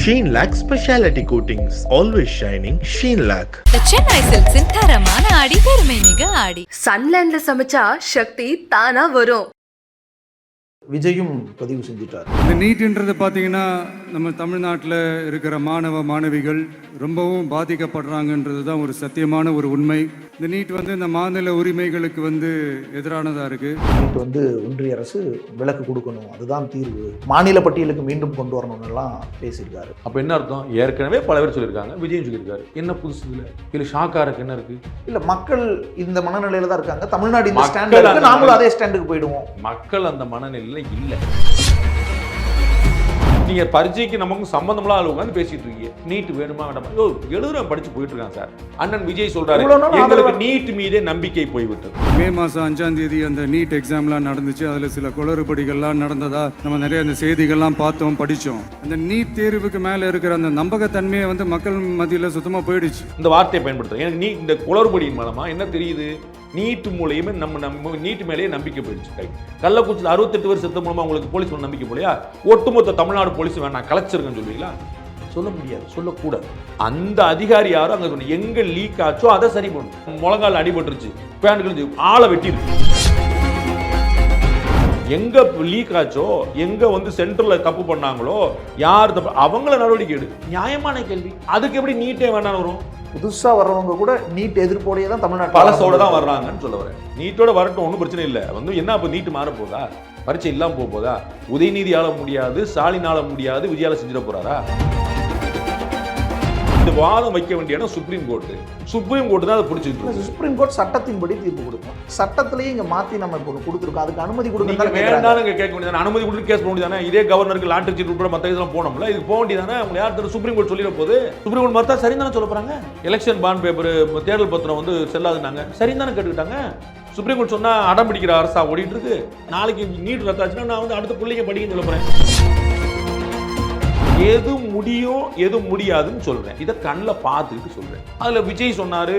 Sheen Lac Speciality Coatings, always shining. Sheen Lac. The Chennai Silks in தரமான ஆடி பெருமை மிக ஆடி. சன்லேண்ட்ல சமைச்சா சக்தி தானா வரும். விஜயும் பதிவு செஞ்சிட்டார். இந்த நீட்ன்றது பார்த்தீங்கன்னா நம்ம தமிழ்நாட்டில் இருக்கிற மாணவ மாணவிகள் ரொம்பவும் பாதிக்கப்படுறாங்கன்றது தான் ஒரு சத்தியமான ஒரு உண்மை. இந்த நீட் இந்த மாநில உரிமைகளுக்கு எதிரானதாக இருக்குது. நீட் ஒன்றிய அரசு விலக்கு கொடுக்கணும், அதுதான் தீர்வு, மாநில பட்டியலுக்கு மீண்டும் கொண்டு வரணும்னு எல்லாம் பேசியிருக்காரு. அப்போ என்ன அர்த்தம்? ஏற்கனவே பல பேர் சொல்லியிருக்காங்க, விஜயம் சொல்லியிருக்காரு. என்ன புதுசு இல்லை ஷாக்கா இருக்கு? என்ன இருக்கு? இல்லை, மக்கள் இந்த மனநிலையில தான் இருக்காங்க. தமிழ்நாடு இந்த ஸ்டாண்ட், நாமளும் அதே ஸ்டாண்டுக்கு போயிடுவோம். மக்கள் அந்த மனநிலையில் இல்லை. நீங்க பரீட்சைக்கு நமக்கு சம்பந்தம்லாம் ஆளு உட்காந்து பேசிட்டு இருக்கீங்க. நீட் வேணுமா வேண்டாமா? எழுதுறேன், படிச்சு போயிட்டு இருக்காங்க சார். அண்ணன் விஜய் சொல்றாரு, எங்களுக்கு நீட் மீதே நம்பிக்கை போய்விட்டது. மே மாதம் 5ஆம் தேதி அந்த நீட் எக்ஸாம்லாம் நடந்துச்சு. அதில் சில குளறுபடிகள்லாம் நடந்ததா நம்ம நிறைய அந்த செய்திகள்லாம் பார்த்தோம், படித்தோம். அந்த நீட் தேர்வுக்கு மேலே இருக்கிற அந்த நம்பகத்தன்மையை மக்கள் மத்தியில் சுத்தமாக போயிடுச்சு. இந்த வார்த்தையை பயன்படுத்துறேன். எனக்கு நீ இந்த குளறுபடியின் மூலமா என்ன தெரியுது? நீட்டு மூலையுமே நம்ம நீட்டு மேலேயே நம்பிக்கை போயிடுச்சு. கள்ளக்குறிச்சியில் 68 பேர் செத்த மூலமா உங்களுக்கு போலீஸ் நம்பிக்கை போலையா? ஒட்டுமொத்த தமிழ்நாடு போலீஸ் வேணாம் கலைச்சிருக்கேன்னு சொல்லுவீங்களா? சொல்ல முடியாது, சொல்லக்கூடாது. அந்த அதிகாரி யாரும் அங்க சொன்ன எங்க லீக் ஆச்சோ அதை சரி பண்ணும். முழங்கால் அடிபட்டுருச்சு, பேண்ட் ஆளை வெட்டிருக்கு. எங்க லீக் ஆச்சோ, எங்க சென்டர்ல தப்பு பண்ணாங்களோ, யார் தப்பு அவங்கள நடவடிக்கை எடு. நியாயமான கேள்வி. அதுக்கு எப்படி நீட்டே வேண்டாம் வரும்? புதுசா வர்றவங்க கூட நீட் எதிர்ப்போடையே தான் தமிழ்நாடு பழசோட தான் வர்றாங்கன்னு சொல்ல வரேன். நீட்டோட வரட்டும், ஒன்றும் பிரச்சனை இல்லை. என்ன அப்போ நீட்டு மாற போதா? பரீட்சை இல்லாமல் போதா? உதயநிதி ஆள முடியாது, ஸ்டாலின் ஆள முடியாது, விஜயால செஞ்சிட போறாரா? இந்த வாதம் வைக்க வேண்டிய இடம் சுப்ரீம் கோர்ட். சுப்ரீம் கோர்ட் தான் அதை பிடிச்சிருக்கு. சுப்ரீம் கோர்ட் சட்டத்தின்படி தீர்ப்பு கொடுக்கும். சட்டத்திலேயே இங்க மாத்தி நம்ம இப்போ கொடுத்துருக்கோம். அதுக்கு அனுமதி கொடுக்க வேண்டாம் கேட்க வேண்டியதானே? அனுமதி கொடுத்து கேஸ் பண்ண வேண்டியதானே? இதே கவர்னருக்கு லாட்டரி சீட் உட்பட மற்ற இதெல்லாம் போனோம்ல, இதுக்கு போக வேண்டியதானே? அவங்க யார் சுப்ரீம் கோர்ட் சொல்லிட போது? சுப்ரீம் கோர்ட் மறுத்தா சரி தானே சொல்ல போறாங்க. எலெக்ஷன் பாண்ட் பேப்பர், தேர்தல் பத்திரம் செல்லாதுனாங்க, சரி தானே கேட்டுக்கிட்டாங்க. சுப்ரீம் கோர்ட் சொன்னா அடம் பிடிக்கிற அரசா ஓடிட்டு இருக்கு. நாளைக்கு நீட் ரத்தாச்சுன்னா நான் அடுத்த பிள்ளைங்க படிக்க சொல்ல போறேன். எது முடியும் எது முடியாதுன்னு சொல்றேன். இதை கண்ணில் பார்த்துட்டு சொல்றேன். அதுல விஜய் சொன்னாரு,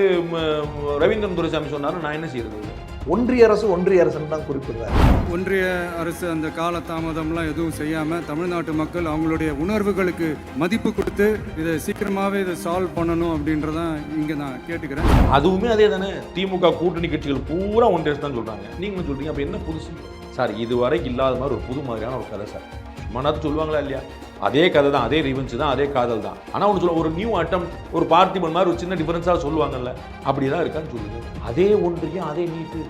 ரவீந்திரன் துரைசாமி சொன்னாரு, நான் என்ன செய்யறது? ஒன்றிய அரசு தான் குறிப்பிடுறாரு. ஒன்றிய அரசு அந்த கால தாமதம்லாம் எதுவும் செய்யாம தமிழ்நாட்டு மக்கள் அவங்களுடைய உணர்வுகளுக்கு மதிப்பு கொடுத்து இதை சீக்கிரமாவே இதை சால்வ் பண்ணணும் அப்படின்றதான் இங்க நான் கேட்டுக்கிறேன். அதுவுமே அதே தானே. திமுக கூட்டணி கட்சிகள் பூரா ஒன்றிய அரசு தான் சொல்றாங்க. நீங்க சொல்றீங்க அப்ப என்ன புதுசு சார்? இதுவரை இல்லாத மாதிரி ஒரு புது மாதிரியான ஒரு கதை சார். மனது சொல்லுவாங்களா இல்லையா? அதே கதை தான், அதே ரிவெஞ்ச் தான், அதே காதல் தான். ஆனால் ஒன்று சொல்ல, ஒரு நியூ அட்டம், ஒரு பார்த்திபன் மாதிரி ஒரு சின்ன டிஃபரன்ஸாக சொல்லுவாங்கல்ல, அப்படிதான் இருக்கான்னு சொல்லுங்க. அதே ஒன்றியம், அதே நீட்டு.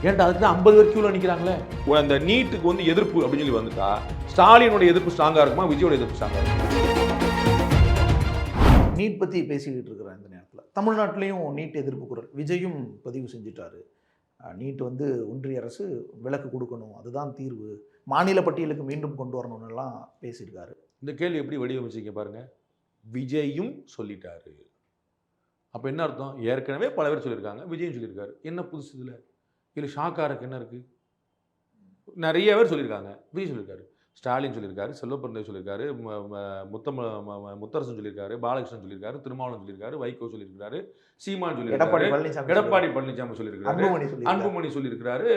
ஏன்டா அதுக்கு தான் 50 பேர் கியூவில் நிற்கிறாங்களே. அந்த நீட்டுக்கு எதிர்ப்பு அப்படின்னு சொல்லி வந்துட்டா, ஸ்டாலினோட எதிர்ப்பு ஸ்ட்ராங்காக இருக்குமா, விஜயோட எதிர்ப்பு ஸ்ட்ராங்காக இருக்குமா? நீட் பற்றி பேசிக்கிட்டு இருக்கிறேன் இந்த நேரத்தில். தமிழ்நாட்டிலையும் நீட் எதிர்ப்பு குரல் விஜயும் பதிவு செஞ்சிட்டாரு. நீட் ஒன்றிய அரசு விலக்கு கொடுக்கணும், அதுதான் தீர்வு, மாநில பட்டியலுக்கு மீண்டும் கொண்டு வரணும்னு எல்லாம் பேசியிருக்காரு. இந்த கேள்வி எப்படி வடிவமைச்சிங்க பாருங்க. விஜயும் சொல்லிட்டாரு. அப்போ என்ன அர்த்தம்? ஏற்கனவே பல பேர் சொல்லியிருக்காங்க, விஜயும் சொல்லியிருக்காரு. என்ன புதுசு இல்லை ஷாக்கா இருக்கு? என்ன இருக்கு? நிறைய பேர் சொல்லியிருக்காங்க. விஜய் சொல்லியிருக்காரு, ஸ்டாலின் சொல்லியிருக்காரு, செல்வப்பிரந்தே சொல்லியிருக்காரு, முத்தரசன் சொல்லியிருக்காரு, பாலகிருஷ்ணன் சொல்லியிருக்காரு, திருமாவளவன் சொல்லியிருக்காரு, வைகோ சொல்லியிருக்காரு, சீமான் சொல்லியிருக்காரு, எடப்பாடி பழனிசாமி சொல்லியிருக்காரு, அன்புமணி சொல்லியிருக்காரு.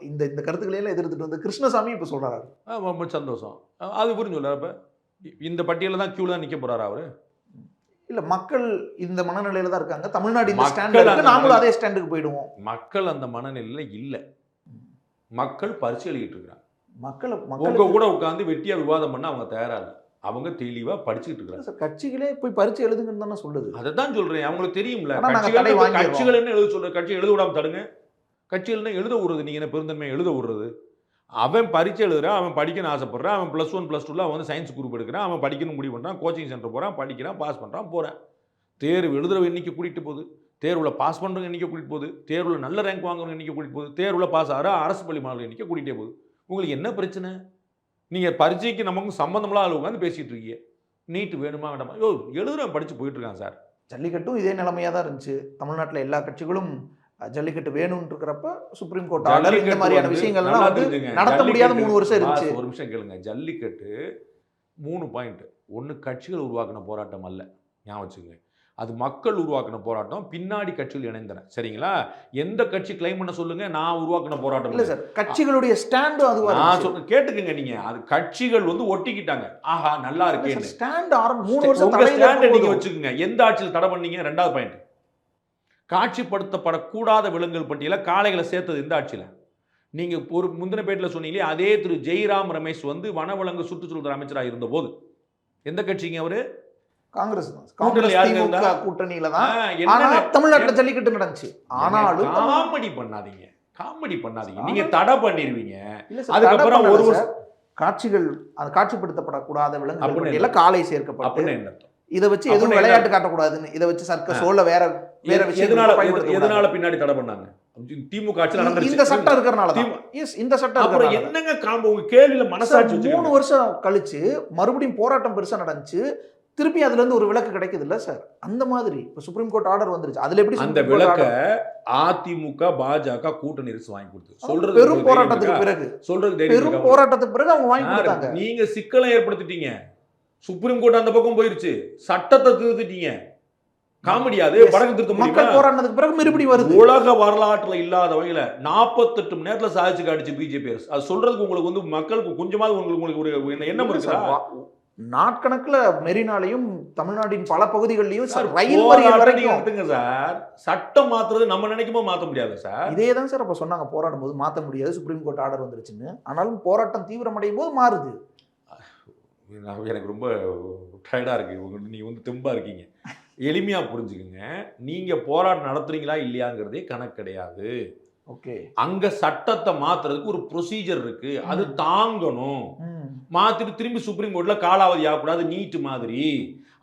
இந்த கருத்துக்களை எல்லாம் எதிர்த்துட்டு கிருஷ்ணசாமி இப்ப சொல்றாரு. ரொம்ப சந்தோஷம். அது புரிஞ்சு சொல்றாரு. அப்ப இந்த பட்டியல தான் கியூல தான் நிக்க போறாரு அவரு. இல்ல, மக்கள் இந்த மனநிலையில தான் இருக்காங்க. தமிழ்நாடு இந்த ஸ்டாண்ட், நாமளும் அதே ஸ்டாண்டுக்கு போயிடுவோம். மக்கள் அந்த மனநிலையில இல்ல. மக்கள் பரிசு எழுதிட்டு இருக்காங்க. மக்கள் உங்க கூட உட்கார்ந்து வெட்டியா விவாதம் பண்ண அவங்க தயாரா இல்லை. அவங்க தெளிவா படிச்சுட்டு இருக்காங்க. கட்சிகளே போய் பரிசு எழுதுங்கன்னு தானே சொல்லுது. அதை தான் சொல்றேன். அவங்களுக்கு தெரியும்ல, கட்சிகள் என்ன எழுத சொல்ற, கட்சி எழுத விடாம தடுங்க. கட்சிகள் என்ன எழுத விடுறது? நீங்க என்ன பெருந்தன்மையை எழுத விடுறது? அவன் பரீட்சை எழுதுறான், அவன் படிக்கணும்னு ஆசைப்படுறான், அவன் +1 +2 சயின்ஸ் குரூப் எடுக்கிறான், அவன் படிக்கணும் முடிவு பண்ணுறான், கோச்சிங் சென்டர் போகிறான், படிக்கிறான், பாஸ் பண்ணுறான், போகிறேன். தேர்வு எழுதுறவ எண்ணிக்கை கூட்டிகிட்டு போகுது, தேர்வில் பாஸ் பண்ணுறவங்க எண்ணிக்கை கூட்டிகிட்டு போகுது, தேர்வில் நல்ல ரேங்க் வாங்குறவங்க எண்ணிக்கை கூட்டிகிட்டு போகுது, தேர்வில் பாஸ் ஆகிற அரசு பள்ளி மாணவர்கள் எண்ணிக்கை கூட்டிகிட்டே போகுது. உங்களுக்கு என்ன பிரச்சனை? நீங்கள் பரீட்சைக்கு நமக்கு சம்மந்தம்லாம் ஆள் உட்காந்து பேசிகிட்டு இருக்கீங்க. நீட்டு வேணுமா வேண்டாமா? எழுதுறவன் படித்து போயிட்டு இருக்கான் சார். ஜல்லிக்கட்டும் இதே நிலைமையாக தான் இருந்துச்சு. தமிழ்நாட்டில் எல்லா கட்சிகளும் ஜல்லிக்கட்டு வேணும்னு இருக்கிறப்ப சுப்ரீம் கோர்ட் ஆர்டர், இந்த மாதிரியான விஷயங்கள்லாம் நடத்த முடியாத 3 வருஷம் இருந்துச்சு. ஒரு நிமிஷம் கேளுங்க. ஜல்லிக்கட்டு 3 பாயிண்ட். ஒன்று, கட்சிகள் உருவாக்கின போராட்டம் அல்ல, ஞாபகம் வச்சுக்கோங்க. அது மக்கள் உருவாக்கின போராட்டம், பின்னாடி கட்சியில் இணைந்தன. சரிங்களா? எந்த கட்சி கிளைம் பண்ண சொல்லுங்க, நான் உருவாக்கின போராட்டம் இல்ல சார், கட்சிகளுடைய ஸ்டாண்டு அதுவா நான் சொல்ல கேட்டுக்கங்க. நீங்க அது கட்சிகள் வந்து ஒட்டிக்கிட்டாங்க. ஆஹா நல்லா இருக்கேன்னு ஸ்டாண்ட் 3 வருஷம் உங்க ஸ்டாண்டை நீங்க வச்சுக்கோங்க. எந்த ஆட்சியில் தடை பண்ணீங்க? 2வது பாயிண்ட், காட்சிப்படுத்தப்படக்கூடாத விலங்குகள் பட்டியல காளைகளை சேர்த்தது இந்த ஆட்சியில். நீங்க ஒரு முந்தின பேட்டில் சொன்னீங்களே, அதே திரு ஜெய்ராம் ரமேஷ் வந்து வனவிலங்கு சுற்றுச்சூழல் அமைச்சராக இருந்த போது எந்த கட்சிங்க அவரு? காங்கிரஸ் கூட்டணியில தான் தமிழ்நாட்டில் ஜல்லிக்கட்டு நடந்துச்சு. ஆனாலும் காமெடி பண்ணாதீங்க. நீங்க தடை பண்ணிருவீங்க. அதுக்கப்புறம் ஒரு காட்சிகள் காட்சிப்படுத்தப்படக்கூடாத விலங்குகள் காலை சேர்க்கப்பட்டு என்ன இதை வச்சு எதுவும் விளையாட்டு காட்டக்கூடாதுன்னு, இதை வச்சு சர்க்கஸோல வேற எதனால பின்னாடி தடை பண்ணாங்க? திமுக ஆட்சியில் நடந்துருச்சு. இந்த சட்டம் இருக்கிறனால தான். எஸ், இந்த சட்டம் அப்புறம் என்னங்க காம்போ? உங்க கேள்வியில மனசாட்சி 3 வருஷம் கழிச்சு மறுபடியும் போராட்டம் பெருசா நடந்துச்சு. திருப்பி அதுல இருந்து ஒரு விலக்கு கிடைக்குது இல்ல சார்? அந்த மாதிரி இப்ப சுப்ரீம் கோர்ட் ஆர்டர் வந்துருச்சு. அதுல எப்படி அந்த விலக்க அதிமுக பாஜக கூட்டணி அரசு வாங்கி கொடுத்து சொல்றது பெரும் போராட்டத்துக்கு பிறகு பெரும் போராட்டத்துக்கு பிறகு அவங்க வாங்கி கொடுத்தாங்க. நீங்க சிக்கலை ஏற்படுத்திட்டீங்க. சுப்ரீம் கோர்ட் அந்த பக்கம் போயிருச்சு. சட்டத்தை திருத்திட்டீங்க. காமெடியாது வடக்கு திருத்த மக்கள் போராட்டத்துக்கு பிறகு மறுபடி வருது. உலக வரலாற்றுல இல்லாத வகையில 48 மணி நேரத்துல சாதிச்சு காட்டுச்சு பிஜேபி அரசு. அது சொல்றதுக்கு உங்களுக்கு வந்து மக்களுக்கு கொஞ்சமாவது உங்களுக்கு ஒரு எண்ணம் இருக்குதா? நாட்கணக்குல மெரினாலையும் தமிழ்நாட்டின் பல பகுதிகளிலும் ரயில் மறியல் வரைக்கும் எடுத்துங்க சார். சட்டம் மாத்துறது நம்ம நினைக்கும்போது மாத்த முடியாது சார். இதே தான் சார் அப்ப சொன்னாங்க, போராடும் போது மாத்த முடியாது, சுப்ரீம் கோர்ட் ஆர்டர் வந்துருச்சுன்னு. ஆனாலும் போராட்டம் தீவிரமடையும் போது மாறுது. எனக்கு ரொம்ப டயர்டா இருக்கு. நீங்க வந்து தெம்பா இருக்கீங்க. எளிமையா புரிஞ்சுக்குங்க. நீங்க போராட்டம் நடத்துறீங்களா இல்லையாங்கிறதே கணக்கு கிடையாது. ஓகே, அங்க சட்டத்தை மாத்துறதுக்கு ஒரு ப்ரொசீஜர் இருக்கு. அது தாங்கணும். மாத்திட்டு திரும்பி சுப்ரீம் கோர்ட்ல காலாவதி ஆகக்கூடாது நீட் மாதிரி.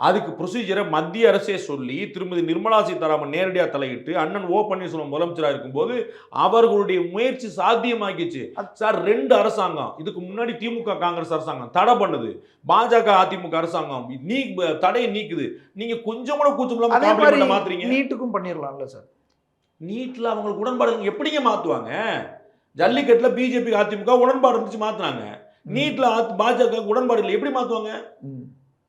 அதுக்கு ப்ரொசீஜரை மத்திய அரசே சொல்லி திருமதி நிர்மலா சீதாராமன் நேரடியாக தலையிட்டு அண்ணன் ஓ பன்னீர்செல்வம் முதலமைச்சராக இருக்கும்போது அவர்களுடைய முயற்சி சாத்தியமாக்கிச்சு சார். 2 அரசாங்கம் இதுக்கு முன்னாடி திமுக காங்கிரஸ் அரசாங்கம் தடை பண்ணுது, பாஜக அதிமுக அரசாங்கம் தடையை நீக்குது. நீங்க கொஞ்சம் கூட கூச்சம் மாத்துறீங்க. நீட்டுக்கும் பண்ணிடலாம்ல சார்? நீட்ல அவங்களுக்கு உடன்பாடு எப்படிங்க மாத்துவாங்க? ஜல்லிக்கட்டுல பிஜேபி அதிமுக உடன்பாடு இருந்துச்சு மாத்துனாங்க. நீட்ல பாஜக உடன்பாடு இல்லை, எப்படி மாத்துவாங்க?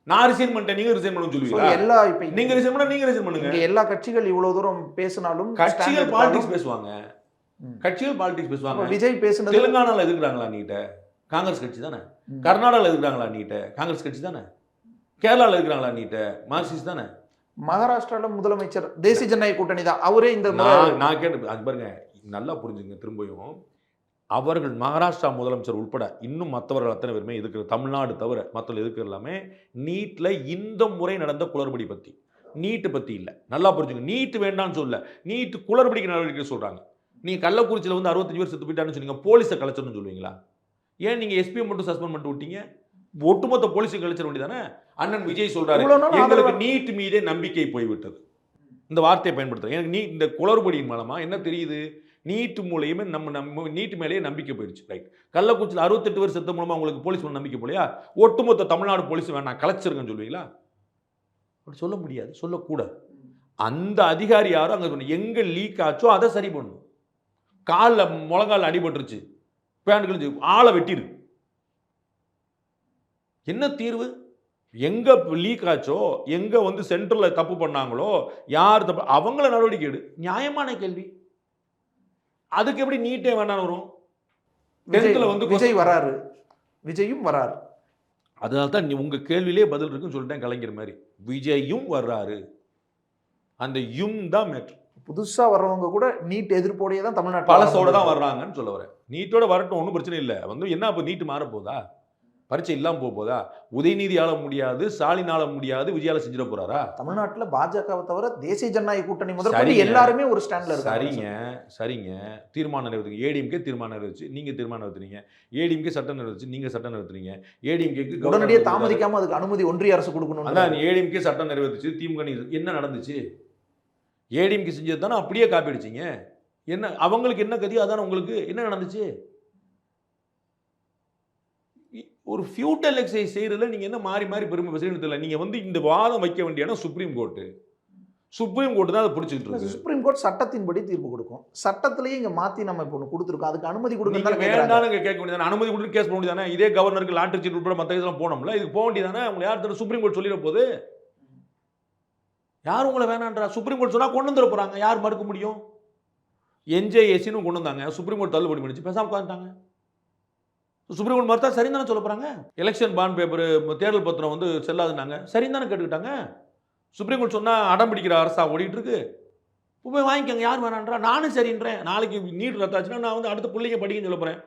நான் ரிசைன் பண்ணிட்டேன், நீங்க ரிசைன் பண்ணணும்னு சொல்லுவீங்களா? நீங்க ரிசைன் பண்ணா நீங்க ரிசைன் பண்ணுங்க. எல்லா கட்சிகள் இவ்வளவு தூரம் பேசினாலும் கட்சிகள் பாலிடிக்ஸ் பேசுவாங்க. விஜய் பேசுனது தெலுங்கானால எதிர்க்கிறாங்களா நீட்ட? காங்கிரஸ் கட்சி தானே. கர்நாடகால எதிர்க்கிறாங்களா நீட்ட? காங்கிரஸ் கட்சி தானே. கேரளால எதிர்க்கிறாங்களா நீட்ட? மார்க்சிஸ்ட் தானே. மகாராஷ்டிரால முதலமைச்சர் தேசிய ஜனநாயக கூட்டணி தான் அவரே. இந்த நான் கேட்டு அது பாருங்க, நல்லா புரிஞ்சுங்க. திரும்பியும் அவர்கள் மகாராஷ்டிரா முதலமைச்சர் உட்பட இன்னும் மற்றவர்கள் அத்தனை பேருமே இருக்கிற, தமிழ்நாடு தவிர மற்றவர்கள் இருக்கிற எல்லாமே நீட்டில் இந்த முறை நடந்த குளறுபடி பற்றி, நீட்டு பற்றி இல்லை. நல்லா புரிஞ்சுங்க. நீட்டு வேண்டாம்னு சொல்ல, நீட்டு குளறுபடிக்கு நடவடிக்கை சொல்கிறாங்க. நீங்கள் கள்ளக்குறிச்சியில் வந்து 65 பேர் செத்து போயிட்டான்னு சொன்னீங்க, போலீஸை கலைச்சணும்னு சொல்லுவீங்களா? ஏன் நீங்கள் எஸ்பியை மட்டும் சஸ்பெண்ட் பண்ணிட்டு விட்டீங்க? ஒட்டுமொத்த போலீஸை கலைச்சிட வேண்டியதானே? அண்ணன் விஜய் சொல்கிறாரு, எங்களுக்கு நீட் மீதே நம்பிக்கை போய்விட்டது. இந்த வார்த்தையை பயன்படுத்துகிறேன். எனக்கு இந்த குளறுபடியின் மூலமாக என்ன தெரியுது? நீட்டு மூலையுமே நம்ம நீட்டு மேலேயே நம்பிக்கை போயிடுச்சு. ரைட். கள்ளக்குறிச்சியில் 68 பேர் செத்த மூலமா உங்களுக்கு போலீஸ் மேலே நம்பிக்கை போலையா? ஒட்டுமொத்த தமிழ்நாடு போலீஸ் வேணாம் கலைச்சிருக்கேன்னு சொல்லுவீங்களா? அப்படி சொல்ல முடியாது, சொல்லக்கூடாது. அந்த அதிகாரி யாரும் அங்கே சொன்ன எங்கே லீக் ஆச்சோ அதை சரி பண்ணணும். காலில் முழங்கால் அடிபட்டுருச்சு, பேண்ட் கிழிச்சு, ஆளை வெட்டிடு. என்ன தீர்வு? எங்க லீக் ஆச்சோ, எங்க வந்து சென்ட்ரல் தப்பு பண்ணாங்களோ, யார் தப்பு அவங்கள நடவடிக்கை எடு. நியாயமான கேள்வி. அதுக்கு எப்படி நீட்டே வேண்டாம் வரும்? விஜய் வராரு, விஜயும் வராரு. அதனால தான் உங்க கேள்வியிலே பதில் இருக்குன்னு சொல்லிட்டேன் கலைஞர் மாதிரி. விஜயும் வர்றாரு, அந்த யும் தான் மேட்ரு. புதுசா வர்றவங்க கூட நீட் எதிர்ப்போடையே தான் தமிழ்நாட்டு பழசோட தான் வர்றாங்கன்னு சொல்ல வரேன். நீட்டோட வரட்டும், ஒன்றும் பிரச்சனை இல்லை. வந்து என்ன இப்போ நீட்டு மாற போதா? பரீட்சை இல்லாமல் போதா? உதயநிதி ஆள முடியாது, ஸ்டாலின் ஆள முடியாது, விஜயால செஞ்சிட போறாரா? தமிழ்நாட்டில் பாஜகவை தவிர தேசிய ஜனநாயக கூட்டணி முதல் எல்லாருமே ஒரு ஸ்டாண்ட்ல இருக்காங்க. சரிங்க. தீர்மானம் நிறைவேற்றுங்க. ஏடிஎம்கே தீர்மானம் நிறைவேற்று, நீங்க தீர்மானம் நிறைவேற்றுறீங்க. ஏடிஎம்கே சட்டம் நிறைவேற்று, நீங்க சட்டம் நிறைவேற்றுறீங்க. ஏடிஎம்கேக்கு உடனடியே தாமதிக்காம அதுக்கு அனுமதி ஒன்றிய அரசு கொடுக்கணும். அதான் ஏடிஎம்கே சட்டம் நிறைவேற்றுச்சு, திமுக என்ன நடந்துச்சு? ஏடிஎம்கே செஞ்சது தானே அப்படியே காப்பி அடிச்சிங்க. என்ன அவங்களுக்கு என்ன கதியோ அதான உங்களுக்கு என்ன நடந்துச்சு? ஒரு ஃபியூட்டல் எக்ஸசைஸ் செய்யறதுல நீங்க என்ன மாறி மாறி பெருமை பேசுறீங்கன்னு தெரியல. நீங்க வந்து இந்த வாதம் வைக்க வேண்டிய இடம் சுப்ரீம் கோர்ட்டு. சுப்ரீம் கோர்ட் தான் அதை பிடிச்சிட்டு இருக்கு. சுப்ரீம் கோர்ட் சட்டத்தின்படி தீர்ப்பு கொடுக்கும். சட்டத்திலேயே இங்க மாத்தி நம்ம இப்போ ஒன்று கொடுத்துருக்கோம், அதுக்கு அனுமதி கொடுக்க வேண்டாம் கேட்க வேண்டியதானே? அனுமதி கொடுத்து கேஸ் பண்ண வேண்டியதானே? இதே கவர்னருக்கு லாட்டரி சீட் உட்பட மற்ற இதெல்லாம் போனோம்ல, இதுக்கு போக வேண்டியதானே? உங்களை யார் சுப்ரீம் கோர்ட் சொல்லிட போகுது? யார் உங்களை வேணான்றா? சுப்ரீம் கோர்ட் சொன்னால் கொண்டு வந்துட போகிறாங்க, யார் மறுக்க முடியும்? என்ஜேஏசின்னு கொண்டு வந்தாங்க, சுப்ரீம் கோர்ட் தள்ளுபடி பண்ணிச்சு, பேசாம உட்காந்துட்டாங்க. சுப்ரீம் கோர்ட் மறுத்தா சரின்னு தானே சொல்ல போகிறாங்க. எலெக்ஷன் பாண்ட் பேப்பர் தேர்தல் பத்திரம் வந்து செல்லாதுன்னாங்க, சரின்னு தானே கேட்டுக்கிட்டாங்க. சுப்ரீம் கோர்ட் சொன்னால் அடம் பிடிக்கிற அரசா ஓடிட்டு இருக்கு. போய் வாங்கிக்கோங்க, யார் வேணான்றா? நானும் சரின்றேன். நாளைக்கு நீட் ரத்தாச்சுன்னா நான் வந்து அடுத்த பிள்ளைங்க படிக்கன்னு சொல்ல போகிறேன்.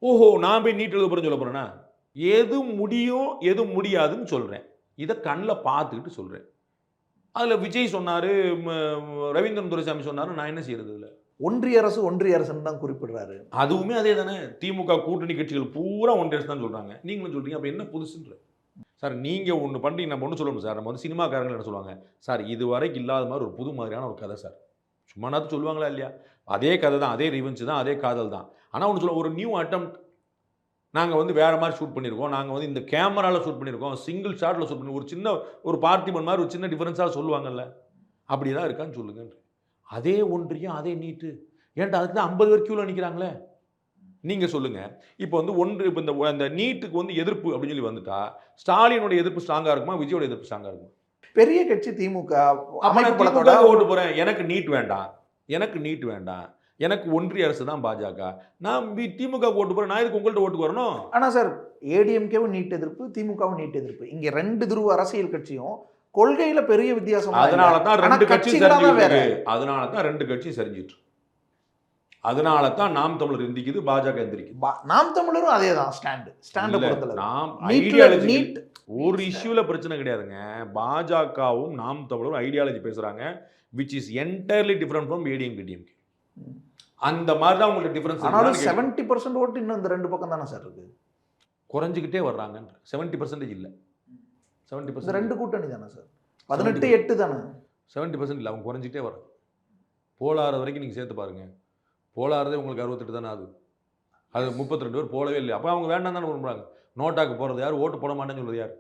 ஓஹோ, நான் போய் நீட் எழுத போகிறேன்னு சொல்ல போகிறேன்னா? எது முடியும் எது முடியாதுன்னு சொல்கிறேன். இதை கண்ணில் பார்த்துக்கிட்டு சொல்கிறேன். அதில் விஜய் சொன்னார், ரவீந்திரன் துரைசாமி சொன்னார், நான் என்ன செய்யறது? இல்லை, ஒன்றிய அரசுன்னு தான் குறிப்பிடுறாரு. அதுவுமே அதே தானே. திமுக கூட்டணி கட்சிகள் பூரா ஒன்றிய அரசு தான் சொல்கிறாங்க. நீங்களும் சொல்கிறீங்க, அப்போ என்ன புதுசுன்ற? சார் நீங்கள் ஒன்று பண்ணுறீங்க, நம்ம ஒன்று சொல்லணும் சார். நம்ம வந்து சினிமாக்காரங்கள் என்ன சொல்லுவாங்க, சார் இது வரைக்கும் இல்லாத மாதிரி ஒரு புது மாதிரியான ஒரு கதை சார். சும்மா நாத்து சொல்லுவாங்களா இல்லையா? அதே கதை தான், அதே ரிவெஞ்ச் தான், அதே காதல் தான். ஆனால் ஒன்று சொல்லுவோம், ஒரு நியூ அட்டெம்ப்ட், நாங்கள் வந்து வேறு மாதிரி ஷூட் பண்ணியிருக்கோம், நாங்கள் வந்து இந்த கேமராவில் ஷூட் பண்ணியிருக்கோம், சிங்கிள் ஷாட்டில் ஷூட் பண்ணி, ஒரு சின்ன ஒரு பார்த்திபன் மாதிரி ஒரு சின்ன டிஃபரன்ஸாக சொல்லுவாங்கல்ல, அப்படி தான் இருக்கான்னு சொல்லுங்க. அதே ஒன்றியம், அதே நீட்டு, ஏன்டா அதுக்கு தான் 50 பேர் கியூவில் நிற்கிறாங்களே. நீங்கள் சொல்லுங்கள். இப்போ வந்து இப்போ இந்த நீட்டுக்கு வந்து எதிர்ப்பு அப்படின்னு சொல்லி வந்துட்டா, ஸ்டாலினோட எதிர்ப்பு ஸ்ட்ராங்காக இருக்குமா, விஜயோட எதிர்ப்பு ஸ்ட்ராங்காக இருக்குமா? பெரிய கட்சி திமுக ஓட்டு போகிறேன், எனக்கு நீட் வேண்டாம், எனக்கு நீட் வேண்டாம், எனக்கு ஒன்றிய அரசு தான் பாஜக, நான் திமுக ஓட்டு போகிறேன், நான் இதுக்கு உங்கள்கிட்ட ஓட்டு வரணும். ஆனால் சார், ஏடிஎம்கேவும் நீட் எதிர்ப்பு, திமுகவும் நீட் எதிர்ப்பு. இங்கே 2 துருவ அரசியல் கட்சியும் கொள்கையில பெரிய வித்தியாசம். அதனால தான் 2 கட்சியும் சரிஞ்சிட்டு, அதனால தான் 2 கட்சியும் சரிஞ்சிட்டு, அதனால தான் நாம் தமிழர் எந்திக்குது, பாஜக எந்திரிக்குது. நாம் தமிழரும் அதே தான் ஸ்டாண்ட் பொறுத்தல. நாம் ஐடியாலஜி ஒரு இஷ்யூல பிரச்சனை கிடையாதுங்க. பாஜகவும் நாம் தமிழரும் ஐடியாலஜி பேசுறாங்க, which is entirely different from ADMK DMK. அந்த மாதிரி தான் உங்களுக்கு டிஃபரன்ஸ். ஆனாலும் 70% ஓட்டு இன்னும் இந்த 2 பக்கம் தானே சார் இருக்கு, குறைஞ்சிக்கிட்டே வர்றாங்க. 70% இல்லை, 70% 2 கூட்டணி தானே சார், 18-8 தானே, 70% இல்லை, அவங்க குறைஞ்சிக்கிட்டே வர்றாங்க. போலாறு வரைக்கும் நீங்கள் சேர்த்து பாருங்க, போலாறதே உங்களுக்கு 68 தானே ஆகுது. அது 32 பேர் போலவே இல்லை. அப்போ அவங்க வேண்டாம் தானே விரும்புறாங்க. நோட்டாக்கு போகிறது யார், ஓட்டு போட மாட்டேன்னு சொல்றது யார்?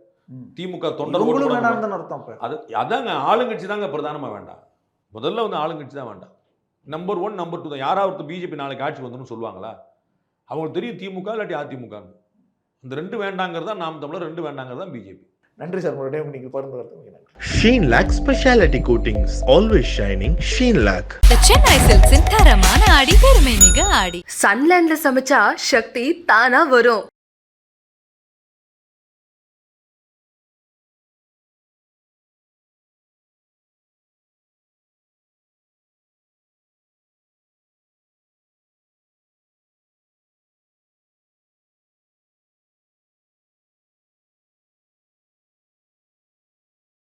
திமுக தொண்டர் ஓட்டு வேண்டாம் அர்த்தம். அது அதாங்க, ஆளுங்கட்சி தாங்க பிரதானமாக வேண்டாம். முதல்ல வந்து ஆளுங்கட்சி தான் வேண்டாம். நம்பர் 1 நம்பர் 2 தான். யாராவது பிஜேபி நாளைக்கு ஆட்சி வந்துன்னு சொல்லுவாங்களா? அவங்களுக்கு தெரியும் திமுக இல்லாட்டி அதிமுக. இந்த 2 வேண்டாங்கிறது தான் நாம் தமிழர், 2 வேண்டாங்கிறது தான் பிஜேபி. நன்றி சார், உங்களுடைய நீங்கள் பகிர்ந்து வரதுக்கு. Sheen Lac Speciality Coatings, always shining. Sheen Lac. Chennai சில்க்ஸின் தரமான ஆடி பெருமை மிக ஆடி. சன்லேண்ட்ல சமைச்சா சக்தி தானா வரும்.